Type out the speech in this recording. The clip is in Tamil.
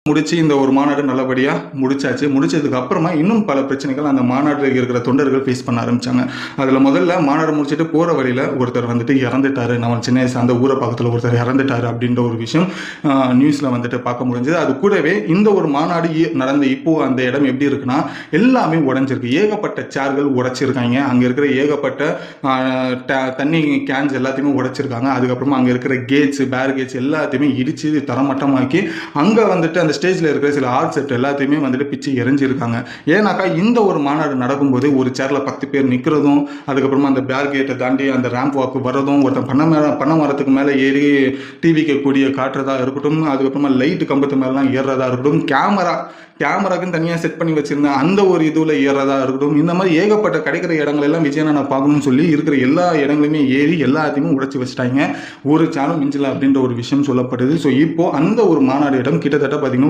முடிச்சு இந்த ஒரு மாநாடு நல்லபடியாக முடிச்சாச்சு. முடிச்சதுக்கு அப்புறமா இன்னும் பல பிரச்சனைகள் அந்த மாநாட்டில் இருக்கிற தொண்டர்கள் ஃபேஸ் பண்ண ஆரம்பிச்சாங்க. அதில் முதல்ல மாநாடு முடிச்சுட்டு போகிற வழியில் ஒருத்தர் வந்துட்டு இறந்துட்டாரு, நம்ம சின்ன வயசு அந்த ஊரை பக்கத்தில் ஒருத்தர் இறந்துட்டாரு அப்படின்ற ஒரு விஷயம் நியூஸில் வந்துட்டு பார்க்க முடிஞ்சது. அது கூடவே இந்த ஒரு மாநாடு நடந்த இப்போ அந்த இடம் எப்படி இருக்குன்னா எல்லாமே உடஞ்சிருக்கு. ஏகப்பட்ட சேர்கள் உடைச்சிருக்காங்க. அங்கே இருக்கிற ஏகப்பட்ட தண்ணி கேன்ஸ் எல்லாத்தையுமே உடைச்சிருக்காங்க. அதுக்கப்புறமா அங்கே இருக்கிற கேட்ஸ் பேரிகேட்ஸ் எல்லாத்தையுமே இடித்து தரமட்டமாக்கி அங்கே வந்துட்டு அந்த ஸ்டேஜில் இருக்கிற சில ஆர்ட் செட் எல்லாத்தையுமே வந்துட்டு பிச்சு எரிஞ்சிருக்காங்க. ஏன்னாக்கா இந்த ஒரு மாநாடு நடக்கும்போது ஒரு சேரில் 10 பேர் நிற்கிறதும், அதுக்கப்புறமா அந்த பேர்கேட்டை தாண்டி அந்த ரேம்ப் வாக்கு வர்றதும், ஒருத்தன் பண்ண மரத்துக்கு மேலே ஏறி டிவிக்கு கூடிய காட்டுறதா இருக்கட்டும், அதுக்கப்புறமா லைட்டு கம்பத்து மேலாம் ஏறுறதா இருக்கட்டும், கேமராக்குன்னு தனியாக செட் பண்ணி வச்சிருந்தேன் அந்த ஒரு இதுவில் ஏறதா இருக்கட்டும், இந்த மாதிரி ஏகப்பட்ட கிடைக்கிற இடங்கள் எல்லாம் விஜயனை நான் பார்க்கணும்னு சொல்லி இருக்கிற எல்லா இடங்களையுமே ஏறி எல்லாத்தையுமே உடைச்சி வச்சுட்டாங்க. ஒரு சேனல் மிஞ்சல அப்படின்ற ஒரு விஷயம் சொல்லப்படுது. ஸோ இப்போ அந்த ஒரு மாநாடு இடம் கிட்டத்தட்ட பார்த்தீங்கன்னா